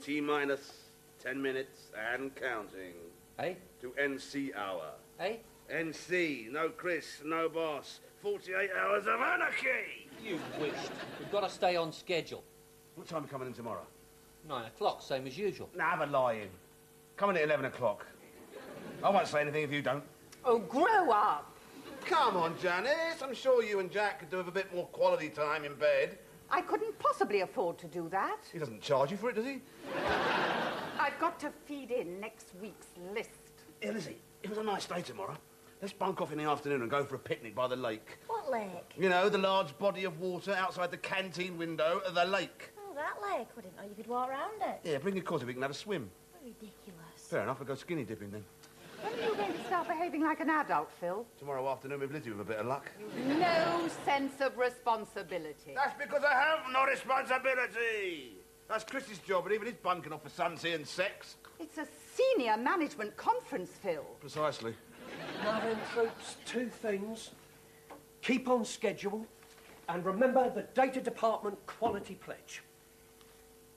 T-minus 10 minutes and counting. Eh? To NC hour. Eh? NC, no Chris, no boss. 48 hours of anarchy! You wished. We've got to stay on schedule. What time are you coming in tomorrow? 9 o'clock, same as usual. Nah, have a lie-in. Come in at 11 o'clock. I won't say anything if you don't. Oh, grow up. Come on, Janice. I'm sure you and Jack could do with a bit more quality time in bed. I couldn't possibly afford to do that. He doesn't charge you for it, does he? I've got to feed in next week's list. Hey, Lizzie, it was a nice day tomorrow. Let's bunk off in the afternoon and go for a picnic by the lake. What lake? You know, the large body of water outside the canteen window of the lake. Oh, that lake. I didn't know you could walk around it. Yeah, bring your cotton, we can have a swim. Ridiculous. Fair enough, I'll go skinny dipping then. When are you going to start behaving like an adult, Phil? Tomorrow afternoon with Lizzie with a bit of luck. No sense of responsibility. That's because I have no responsibility. That's Chris's job, and even he's bunking off for sunsea and sex. It's a senior management conference, Phil. Precisely. Now then, troops, 2 things. Keep on schedule, and remember the data department quality pledge.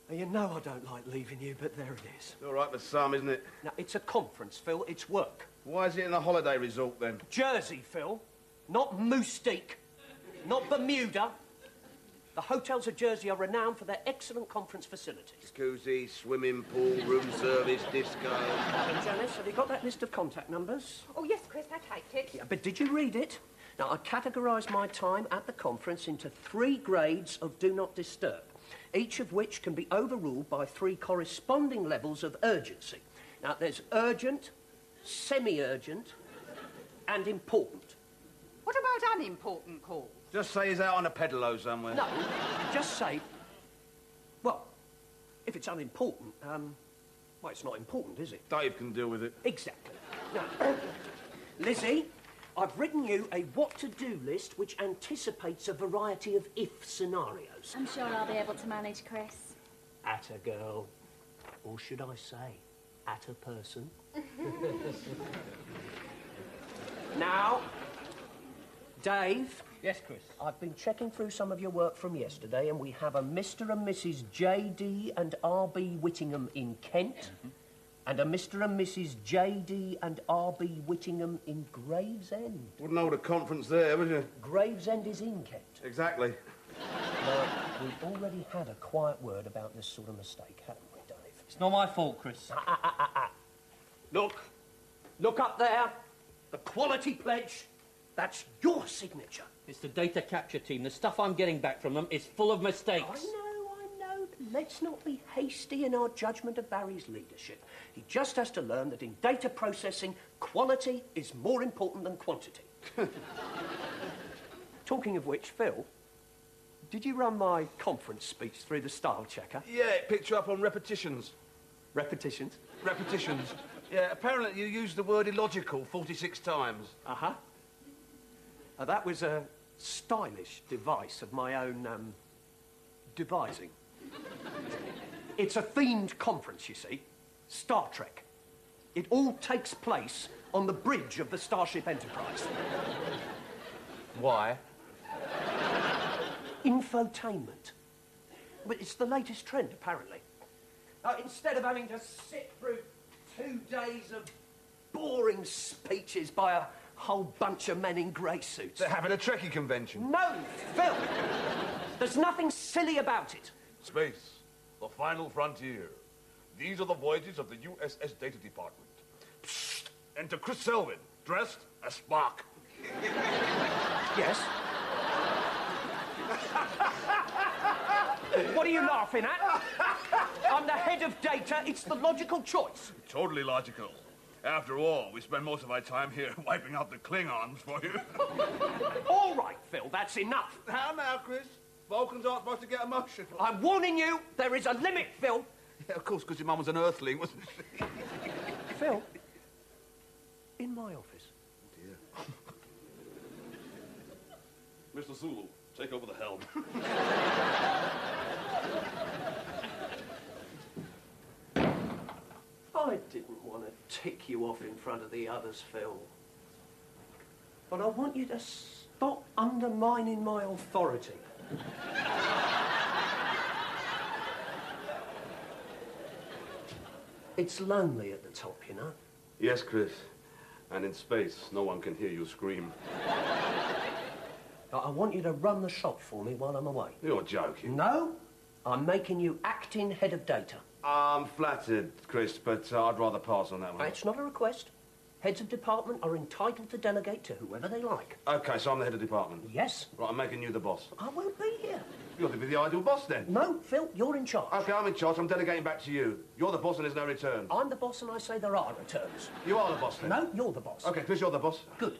Now, you know I don't like leaving you, but there it is. It's all right for some, isn't it? Now, it's a conference, Phil. It's work. Why is it in a holiday resort, then? Jersey, Phil. Not Moustique. Not Bermuda. The hotels of Jersey are renowned for their excellent conference facilities. Jacuzzi, swimming pool, room service, disco. And Janice, have you got that list of contact numbers? Oh, yes, Chris, I typed it. Yeah, but did you read it? Now, I categorised my time at the conference into 3 grades of do not disturb, each of which can be overruled by 3 corresponding levels of urgency. Now, there's urgent, semi-urgent, and important. What about unimportant calls? Just say he's out on a pedalo somewhere. No, just say, well, if it's unimportant, well, it's not important, is it? Dave can deal with it. Exactly. Now, Lizzie, I've written you a what-to-do list which anticipates a variety of if scenarios. I'm sure I'll be able to manage, Chris. At a girl. Or should I say, at a person. Now, Dave. Yes, Chris. I've been checking through some of your work from yesterday, and we have a Mr. and Mrs. J.D. and R.B. Whittingham in Kent, and a Mr. and Mrs. J.D. and R.B. Whittingham in Gravesend. Wouldn't hold a conference there, would you? Gravesend is in Kent. Exactly. Now, we've already had a quiet word about this sort of mistake, haven't we, Dave? It's not my fault, Chris. Look up there. The quality pledge. That's your signature. It's the data capture team. The stuff I'm getting back from them is full of mistakes. I know. Let's not be hasty in our judgment of Barry's leadership. He just has to learn that in data processing, quality is more important than quantity. Talking of which, Phil, did you run my conference speech through the style checker? Yeah, it picked you up on repetitions. Repetitions? Repetitions. Yeah, apparently you used the word illogical 46 times. Uh-huh. That was a stylish device of my own, devising. It's a themed conference, you see. Star Trek. It all takes place on the bridge of the Starship Enterprise. Why? Infotainment. But it's the latest trend, apparently. Instead of having to sit through 2 days of boring speeches by a whole bunch of men in grey suits. They're having a Trekkie convention. No, Phil! There's nothing silly about it. Space, the final frontier. These are the voyages of the USS Data Department. Psst! Enter Chris Selwyn, dressed as Spock. Yes? What are you laughing at? I'm the head of data. It's the logical choice. Totally logical. After all, we spend most of our time here wiping out the Klingons for you. All right, Phil, that's enough. How now, Chris? Vulcans aren't supposed to get emotional. I'm warning you, there is a limit, Phil. Yeah, of course, because your mum was an earthling, wasn't she? Phil, in my office. Dear. Mr. Zulu, take over the helm. I didn't want to tick you off in front of the others, Phil. But I want you to stop undermining my authority. It's lonely at the top, you know. Yes, Chris. And in space, no one can hear you scream. I want you to run the shop for me while I'm away. You're joking. No, I'm making you acting head of data. I'm flattered, Chris, but I'd rather pass on that one. It's not a request. Heads of department are entitled to delegate to whoever they like. OK, so I'm the head of department. Yes. Right, I'm making you the boss. I won't be here. You ought to be the ideal boss, then. No, Phil, you're in charge. OK, I'm in charge. I'm delegating back to you. You're the boss and there's no return. I'm the boss and I say there are returns. You are the boss, then? No, you're the boss. OK, Chris, you're the boss. Good.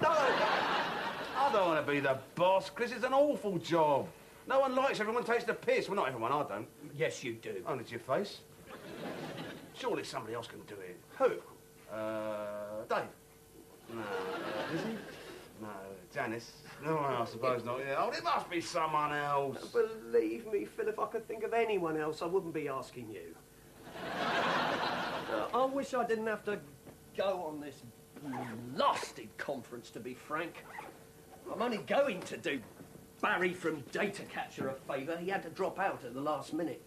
No, I don't want to be the boss, Chris. It's an awful job. No one likes it. Everyone takes the piss. Well, not everyone. I don't. Yes, you do. Only to your face. Surely somebody else can do it. Who? Dave? No. Is he? No. Janice? No, I suppose not. Yeah. Oh, it must be someone else. Believe me, Phil, if I could think of anyone else, I wouldn't be asking you. I wish I didn't have to go on this blasted conference, to be frank. I'm only going to do Barry from Data Catcher a favour. He had to drop out at the last minute.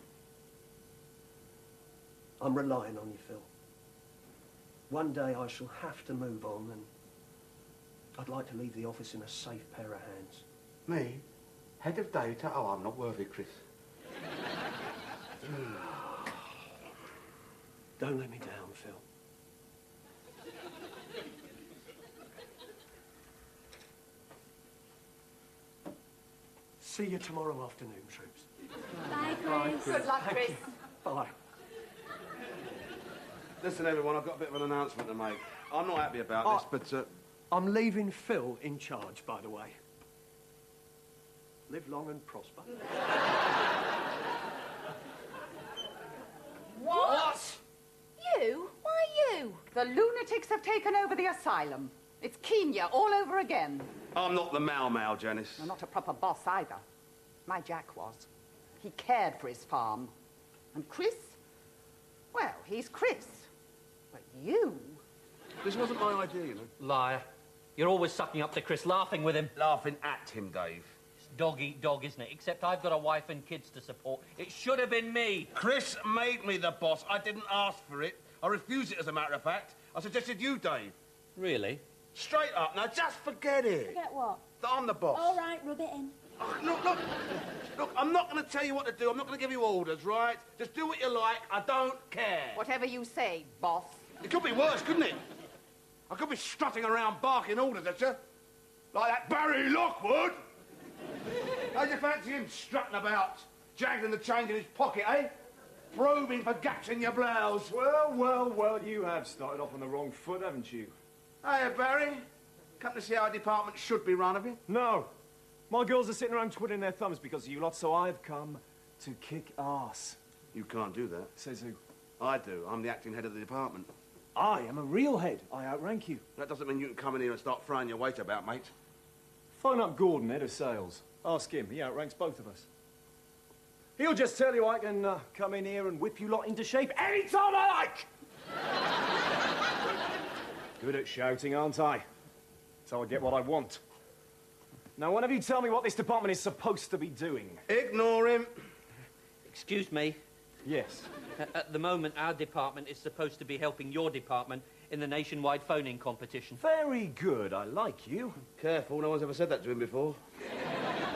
I'm relying on you, Phil. One day I shall have to move on, and I'd like to leave the office in a safe pair of hands. Me? Head of data? Oh, I'm not worthy, Chris. Don't let me down, Phil. See you tomorrow afternoon, troops. Bye, Chris. Good luck, Chris. Bye. Listen, everyone, I've got a bit of an announcement to make. I'm not happy about this, but... I'm leaving Phil in charge, by the way. Live long and prosper. What? You? Why you? The lunatics have taken over the asylum. It's Kenya all over again. I'm not the Mau, Janice. I'm not a proper boss either. My Jack was. He cared for his farm. And Chris? Well, he's Chris. But you? This wasn't my idea, you know. Liar. You're always sucking up to Chris, laughing with him. Laughing at him, Dave. It's dog eat dog, isn't it? Except I've got a wife and kids to support. It should have been me. Chris made me the boss. I didn't ask for it. I refused it, as a matter of fact. I suggested you, Dave. Really? Straight up. Now, just forget it. Forget what? That I'm the boss. All right, rub it in. Oh, look, I'm not going to tell you what to do. I'm not going to give you orders, right? Just do what you like. I don't care. Whatever you say, boss. It could be worse, couldn't it? I could be strutting around barking orders at you. Like that Barry Lockwood. How'd you fancy him strutting about, jangling the change in his pocket, eh? Probing for gaps in your blouse. Well, you have started off on the wrong foot, haven't you? Hiya, Barry. Come to see how a department should be run, have you? No. My girls are sitting around twiddling their thumbs because of you lot, so I've come to kick ass. You can't do that. Says who? I do. I'm the acting head of the department. I am a real head. I outrank you. That doesn't mean you can come in here and start throwing your weight about, mate. Phone up Gordon, head of sales. Ask him. He outranks both of us. He'll just tell you I can come in here and whip you lot into shape anytime I like! Good at shouting, aren't I? So I get what I want. Now, one of you tell me what this department is supposed to be doing. Ignore him. Excuse me. Yes. At the moment, our department is supposed to be helping your department in the nationwide phoning competition. Very good. I like you. Careful, no one's ever said that to him before.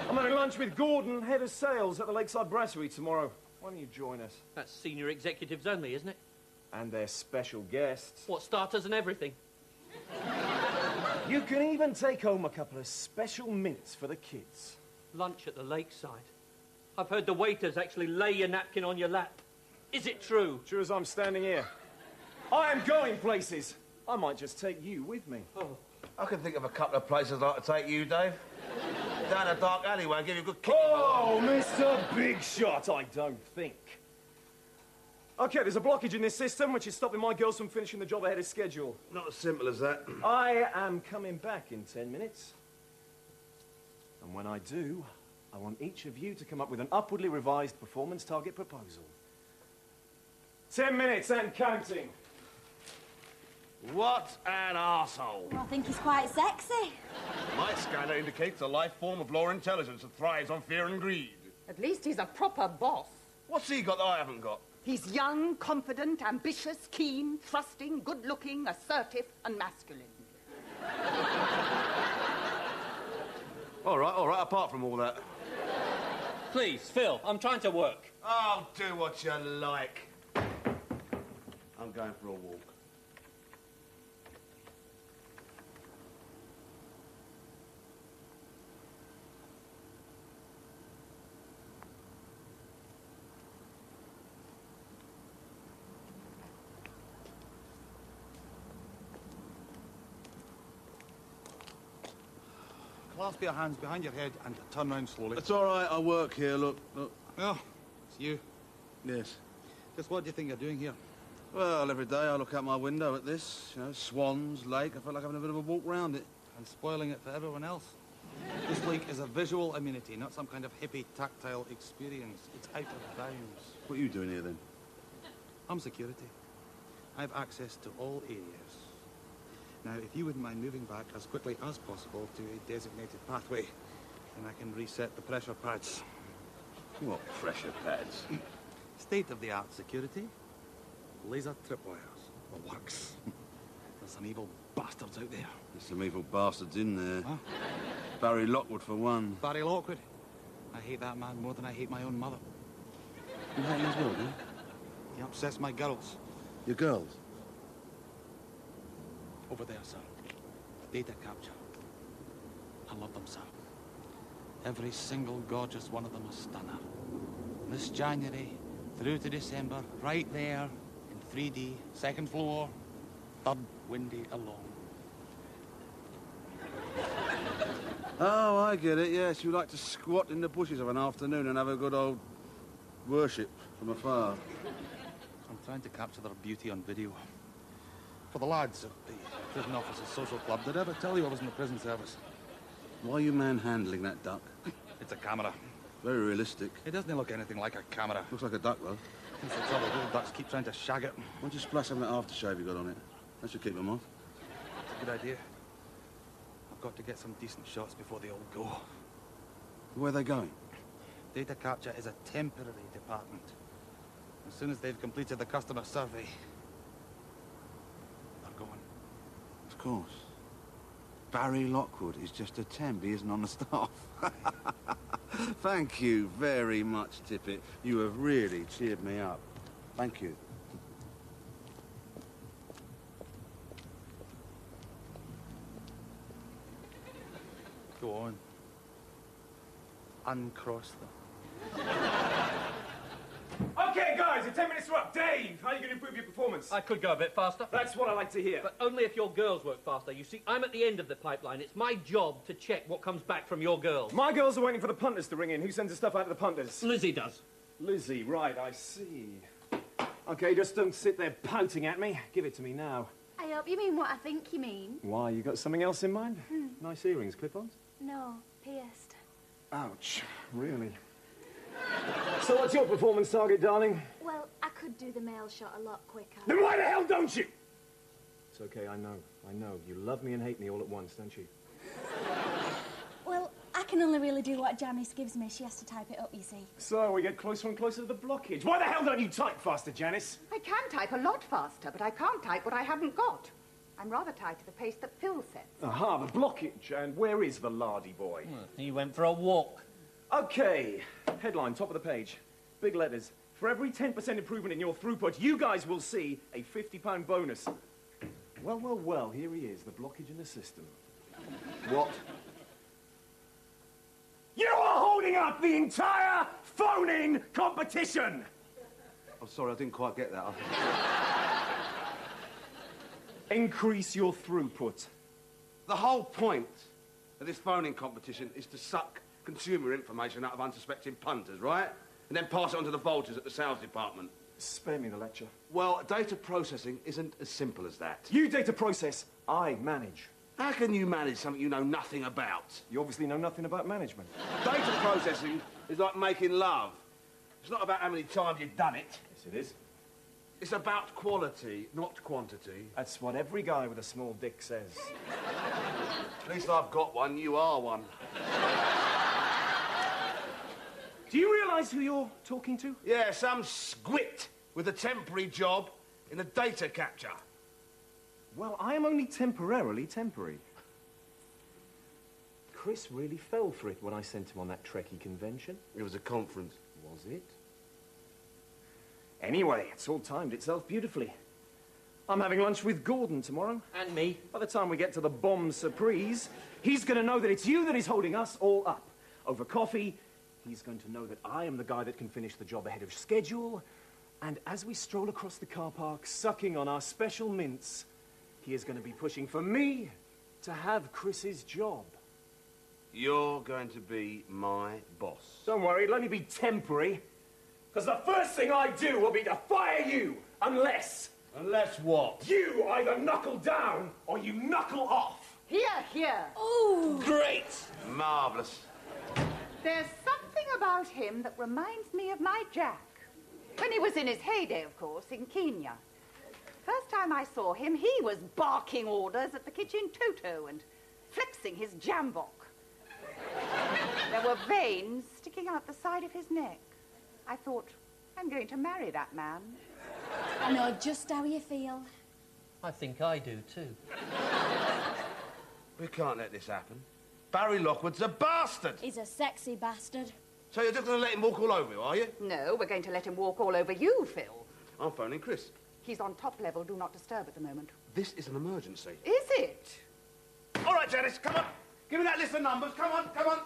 I'm having lunch with Gordon, head of sales, at the Lakeside Brasserie tomorrow. Why don't you join us? That's senior executives only, isn't it? And their special guests. What, starters and everything? You can even take home a couple of special mints for the kids. Lunch at the lakeside. I've heard the waiters actually lay your napkin on your lap. Is it true? True as I'm standing here. I am going places. I might just take you with me. Oh. I can think of a couple of places I'd like to take you, Dave. Down a dark alleyway and give you a good kick. Oh, Mr. Big Shot, I don't think. OK, there's a blockage in this system which is stopping my girls from finishing the job ahead of schedule. Not as simple as that. I am coming back in 10 minutes. And when I do, I want each of you to come up with an upwardly revised performance target proposal. 10 minutes and counting. What an arsehole. I think he's quite sexy. My scanner indicates a life form of lower intelligence that thrives on fear and greed. At least he's a proper boss. What's he got that I haven't got? He's young, confident, ambitious, keen, trusting, good-looking, assertive, and masculine. All right, apart from all that. Please, Phil, I'm trying to work. Oh, do what you like. I'm going for a walk. Clasp your hands behind your head and turn round slowly. It's all right, I work here, look. Oh, it's you. Yes. Just what do you think you're doing here? Well, every day I look out my window at this, you know, swans, lake. I feel like having a bit of a walk round it. And spoiling it for everyone else. This lake is a visual amenity, not some kind of hippie tactile experience. It's out of bounds. What are you doing here, then? I'm security. I have access to all areas. Now, if you wouldn't mind moving back as quickly as possible to a designated pathway, then I can reset the pressure pads. What pressure pads? State-of-the-art security. Laser tripwires. Or works. There's some evil bastards out there. There's some evil bastards in there. Huh? Barry Lockwood, for one. Barry Lockwood. I hate that man more than I hate my own mother. You hate him as well, do you? He upsets my girls. Your girls? Over there, sir. Data capture. I love them, sir. Every single gorgeous one of them a stunner. This January through to December, right there in 3D, second floor, third windy along. Oh, I get it, yes. You like to squat in the bushes of an afternoon and have a good old worship from afar. I'm trying to capture their beauty on video. For the lads of the Prison Officers Social Club, did I ever tell you I was in the prison service? Why are you manhandling that duck? It's a camera. Very realistic. It doesn't look anything like a camera. Looks like a duck, though. That's the trouble. Little ducks keep trying to shag it. Why don't you splash some of that aftershave you got on it? That should keep them off. It's a good idea. I've got to get some decent shots before they all go. Where are they going? Data capture is a temporary department. As soon as they've completed the customer survey, they're going. Of course. Barry Lockwood is just a temp. He isn't on the staff. Thank you very much, Tippett. You have really cheered me up. Thank you. Go on. Uncross them. Okay, guys, a 10 minutes are up. Dave, how are you going to improve your performance? I could go a bit faster. That's what I like to hear. But only if your girls work faster. You see, I'm at the end of the pipeline. It's my job to check what comes back from your girls. My girls are waiting for the punters to ring in. Who sends the stuff out to the punters? Lizzie does. Lizzie, right, I see. Okay, just don't sit there pouting at me. Give it to me now. I hope you mean what I think you mean. Why, you got something else in mind? Nice earrings, clip-ons? No, pierced. Ouch, really? So what's your performance target, darling? Well, I could do the mail shot a lot quicker. Then why the hell don't you? It's okay, I know. You love me and hate me all at once, don't you? Well, I can only really do what Janice gives me. She has to type it up, you see. So we get closer and closer to the blockage. Why the hell don't you type faster, Janice? I can type a lot faster, but I can't type what I haven't got. I'm rather tied to the pace that Phil sets. Aha, the blockage. And where is the lardy boy? He went for a walk. Okay, headline, top of the page. Big letters. For every 10% improvement in your throughput, you guys will see a £50 bonus. Well, here he is, the blockage in the system. What? You are holding up the entire phone-in competition! I'm sorry, I didn't quite get that. Increase your throughput. The whole point of this phoning competition is to suck consumer information out of unsuspecting punters, right? And then pass it on to the vultures at the sales department. Spare me the lecture. Well, data processing isn't as simple as that. You data process, I manage. How can you manage something you know nothing about? You obviously know nothing about management. Data processing is like making love. It's not about how many times you've done it. Yes, it is. It's about quality, not quantity. That's what every guy with a small dick says. At least I've got one, you are one. Do you realise who you're talking to? Yeah, some squit with a temporary job in the data capture. Well, I am only temporarily temporary. Chris really fell for it when I sent him on that Trekkie convention. It was a conference. Was it? Anyway, it's all timed itself beautifully. I'm having lunch with Gordon tomorrow. And me. By the time we get to the bomb surprise, he's going to know that it's you that is holding us all up. Over coffee, he's going to know that I am the guy that can finish the job ahead of schedule. And as we stroll across the car park, sucking on our special mints, he is going to be pushing for me to have Chris's job. You're going to be my boss. Don't worry, it'll only be temporary. Because the first thing I do will be to fire you, unless... Unless what? You either knuckle down or you knuckle off. Here, here. Ooh. Great! Marvellous. There's something about him that reminds me of my Jack. When he was in his heyday, of course, in Kenya. First time I saw him, he was barking orders at the kitchen toto and flexing his jambok. There were veins sticking out the side of his neck. I thought, I'm going to marry that man. I know just how you feel. I think I do, too. We can't let this happen. Barry Lockwood's a bastard. He's a sexy bastard. So you're just going to let him walk all over you, are you? No, we're going to let him walk all over you, Phil. I'm phoning Chris. He's on top level, do not disturb at the moment. This is an emergency. Is it? All right, Janice, come on. Give me that list of numbers. Come on, come on.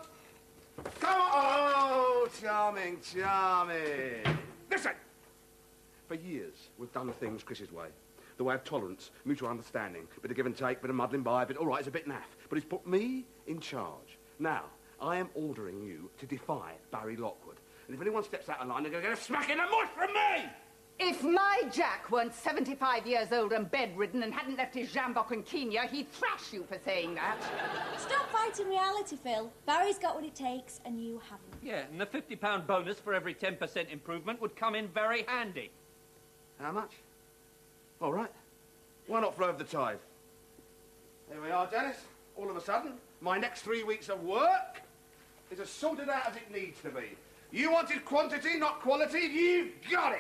Come on. Oh, charming, charming. Listen. For years, we've done things Chris's way. The way of tolerance, mutual understanding, bit of give and take, bit of muddling by, all right, it's a bit naff. But he's put me in charge. Now, I am ordering you to defy Barry Lockwood. And if anyone steps out of line, they're going to get a smack in the mush from me! If my Jack weren't 75 years old and bedridden and hadn't left his jambok in Kenya, he'd thrash you for saying that. Stop fighting reality, Phil. Barry's got what it takes, and you haven't. Yeah, and the £50 bonus for every 10% improvement would come in very handy. How much? All right. Why not throw over the tide? Here we are, Janice. All of a sudden, my next 3 weeks of work is as sorted out as it needs to be. You wanted quantity, not quality. You've got it.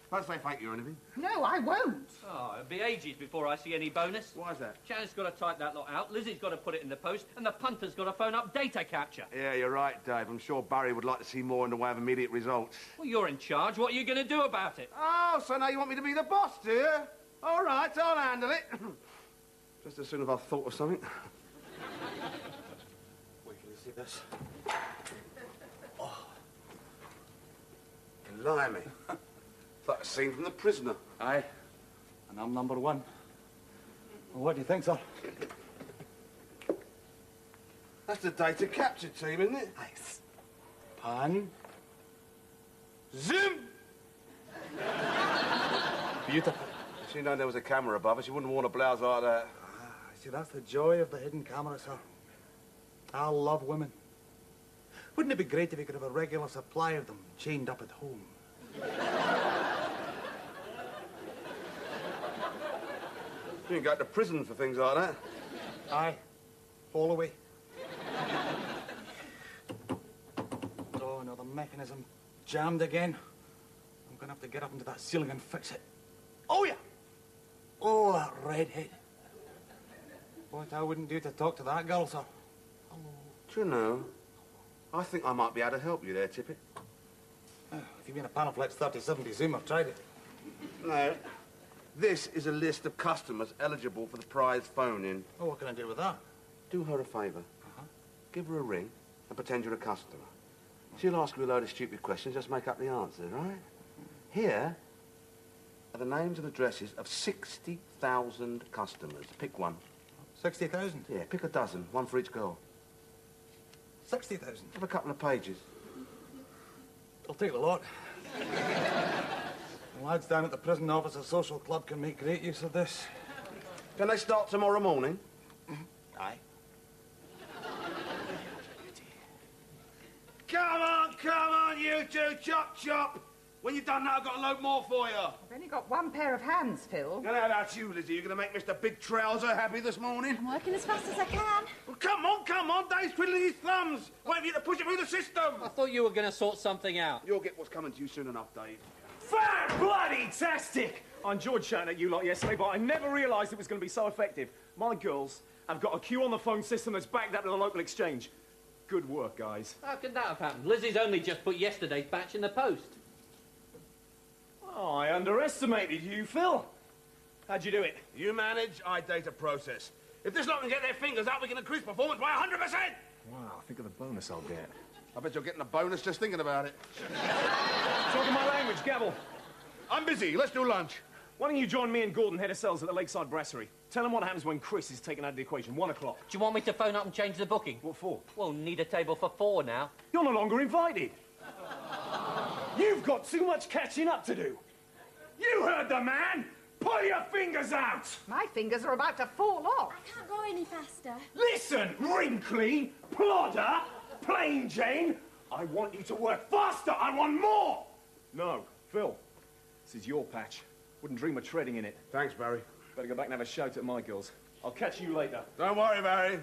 Don't say thank you or anything. No, I won't. Oh, it'll be ages before I see any bonus. Why is that? Janet's got to type that lot out, Lizzie's got to put it in the post, and the punter's got to phone up data capture. Yeah, you're right, Dave. I'm sure Barry would like to see more in the way of immediate results. Well, you're in charge. What are you going to do about it? Oh, so now you want me to be the boss, do you? All right, I'll handle it. Just as soon as I've thought of something. Wait till you see this. Oh. Blimey. It's like a scene from The Prisoner. Aye. And I'm number one. Well, what do you think, sir? That's the data capture team, isn't it? Nice. Pan. Zoom! Beautiful. If she'd known there was a camera above her, she wouldn't have worn a blouse like that. See, that's the joy of the hidden camera, sir. I love women. Wouldn't it be great if you could have a regular supply of them chained up at home? You can go to prison for things like that. Aye. Holloway. Oh, no, the mechanism jammed again. I'm going to have to get up into that ceiling and fix it. Oh, yeah. Oh, that redhead. What I wouldn't do to talk to that girl, sir. Do you know, I think I might be able to help you there, Tippet. Oh, if you mean a Panaflex 3070 Zoom, I've tried it. No. This is a list of customers eligible for the prize phone-in. Oh, what can I do with that? Do her a favour. Give her a ring and pretend you're a customer. She'll ask you a load of stupid questions, just make up the answers, right? Here are the names and addresses of 60,000 customers. Pick one. 60,000? Yeah, pick a dozen, one for each girl. 60,000? Have a couple of pages. I'll take the lot. The lads down at the prison officer social club can make great use of this. Can they start tomorrow morning? Aye. Come on, you two, chop, chop. When you've done that, I've got a load more for you. I've only got one pair of hands, Phil. And how about you, Lizzie? You going to make Mr. Big Trouser happy this morning? I'm working as fast as I can. Well, come on. Dave's twiddling his thumbs. Waiting for you to push it through the system. I thought you were going to sort something out. You'll get what's coming to you soon enough, Dave. Fan-bloody-tastic! I enjoyed shouting at you lot yesterday, but I never realised it was going to be so effective. My girls have got a queue on the phone system that's backed up to the local exchange. Good work, guys. How could that have happened? Lizzie's only just put yesterday's batch in the post. Oh, I underestimated you, Phil. How'd you do it? You manage, I data process. If this lot can get their fingers up, we can increase performance by 100%! Wow, think of the bonus I'll get. I bet you're getting a bonus just thinking about it. Talking my language, Gabble. I'm busy. Let's do lunch. Why don't you join me and Gordon, head of sales at the Lakeside Brasserie? Tell him what happens when Chris is taken out of the equation. 1 o'clock. Do you want me to phone up and change the booking? What for? Well, need a table for 4 now. You're no longer invited. You've got too much catching up to do. You heard the man! Pull your fingers out! My fingers are about to fall off. I can't go any faster. Listen, wrinkly, plodder, plain Jane. I want you to work faster. I want more. No, Phil, this is your patch. Wouldn't dream of treading in it. Thanks, Barry. Better go back and have a shout at my girls. I'll catch you later. Don't worry, Barry.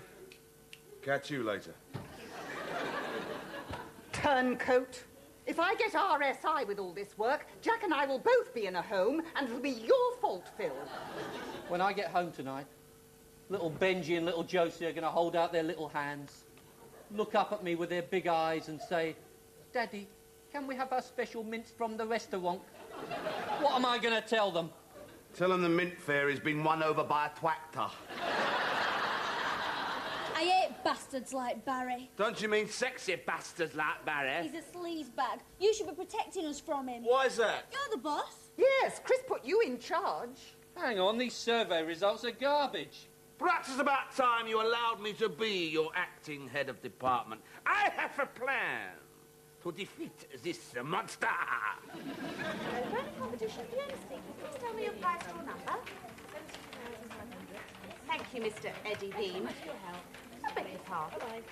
Catch you later. Turncoat. If I get RSI with all this work, Jack and I will both be in a home, and it'll be your fault, Phil. When I get home tonight, little Benji and little Josie are going to hold out their little hands, look up at me with their big eyes and say, Daddy, can we have our special mince from the restaurant? What am I going to tell them? Tell them the mint fairy's been won over by a twactor. I hate bastards like Barry. Don't you mean sexy bastards like Barry? He's a sleazebag. You should be protecting us from him. Why's that? You're the boss. Yes, Chris put you in charge. Hang on, these survey results are garbage. Perhaps it's about time you allowed me to be your acting head of department. I have a plan to defeat this monster. Running competition at the MC. Please tell me your price or number. Thank you, Mr. Eddie Beam. I beg your pardon.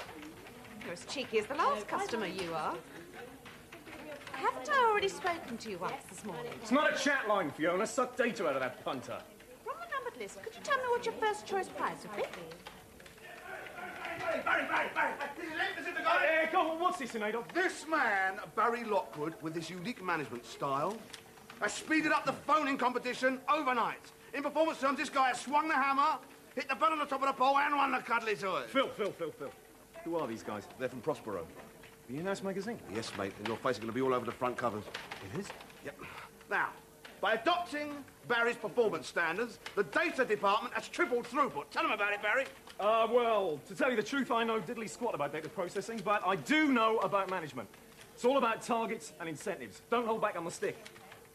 You're as cheeky as the last customer, you are. Haven't I already spoken to you once this morning? It's not a chat line, Fiona. Suck data out of that punter. From the numbered list, could you tell me what your first choice price would be? Barry, this is it, this is the guy. Hey, go on, what's this in aid of? This man, Barry Lockwood, with this unique management style, has speeded up the phoning competition overnight. In performance terms, this guy has swung the hammer, hit the bell on the top of the pole, and won the cuddly toy. Phil. Who are these guys? They're from Prospero. The in-house magazine? Yes, mate, and your face is going to be all over the front covers. It is? Yep. Now, by adopting Barry's performance standards, the data department has tripled throughput. Tell them about it, Barry. Well, to tell you the truth, I know diddly squat about data processing, but I do know about management. It's all about targets and incentives. Don't hold back on the stick.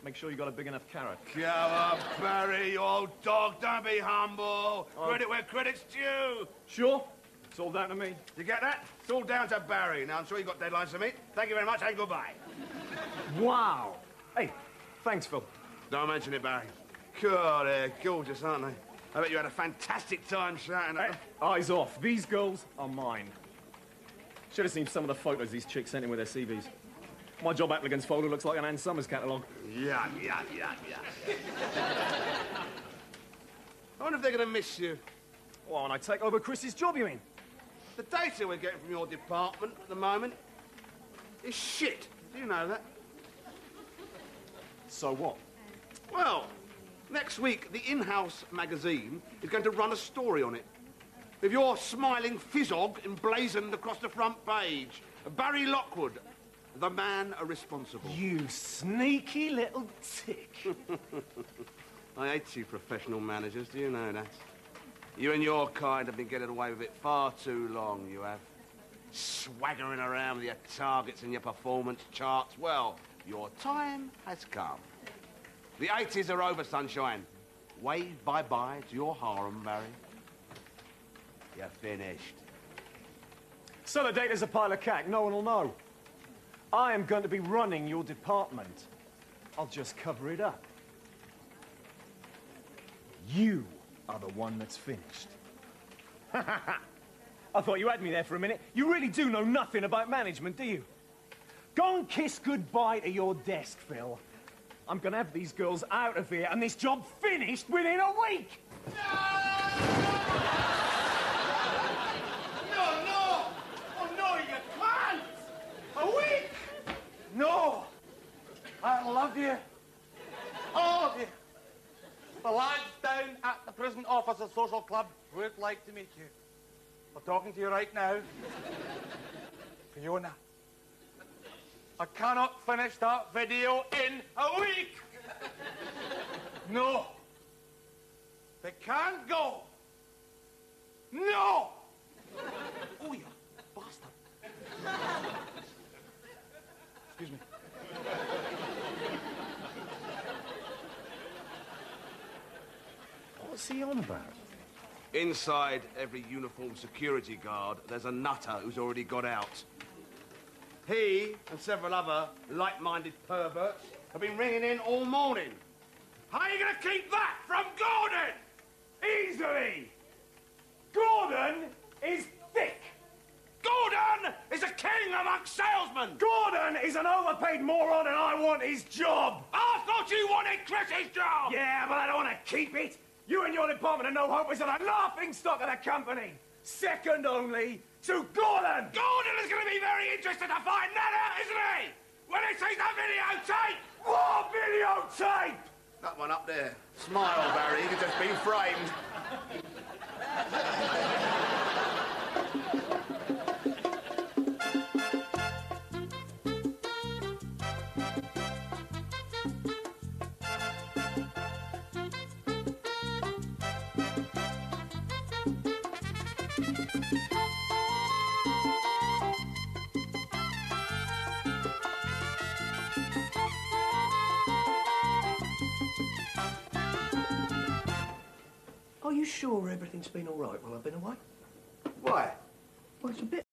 Make sure you got a big enough carrot. Come on, Barry, you old dog. Don't be humble. Credit where credit's due. Sure? It's all down to me. You get that? It's all down to Barry. Now, I'm sure you've got deadlines to meet. Thank you very much, and goodbye. Wow. Hey, thanks, Phil. Don't mention it, Barry. God, they're gorgeous, aren't they? I bet you had a fantastic time shouting at them. Eyes off. These girls are mine. Should have seen some of the photos these chicks sent in with their CVs. My job applicants folder looks like an Ann Summers catalogue. Yeah. I wonder if they're going to miss you. Well, when I take over Chris's job, you mean? The data we're getting from your department at the moment is shit. Do you know that? So what? Well, next week, the in-house magazine is going to run a story on it. With your smiling fizzog emblazoned across the front page. Barry Lockwood, the man responsible. You sneaky little tick. I hate you professional managers, do you know that? You and your kind have been getting away with it far too long, you have. Swaggering around with your targets and your performance charts. Well, your time has come. The 80s are over, sunshine. Wave bye-bye to your harem, Barry. You're finished. So the data's a pile of cack. No one will know. I am going to be running your department. I'll just cover it up. You are the one that's finished. I thought you had me there for a minute. You really do know nothing about management, do you? Go and kiss goodbye to your desk, Phil. I'm going to have these girls out of here and this job finished within a week! No! Oh, no, you can't! A week! No! I love you. The lads down at the prison officers' social club would like to meet you. We're talking to you right now. Fiona, I cannot finish that video in a week. No. They can't go. No. Oh, you bastard. Excuse me. What's he on about? Inside every uniformed security guard, there's a nutter who's already got out. He and several other like-minded perverts have been ringing in all morning. How are you going to keep that from Gordon? Easily! Gordon is thick! Gordon is a king amongst salesmen! Gordon is an overpaid moron and I want his job! I thought you wanted Chris's job! Yeah, but I don't want to keep it! You and your department are no hope is the laughing stock of the company! Second only to Gordon! Gordon is going to be very interested to find that out, isn't he? When he sees the videotape! What videotape? That one up there. Smile, Barry, you've just been framed. Are you sure everything's been all right while I've been away? Why? Well, it's a bit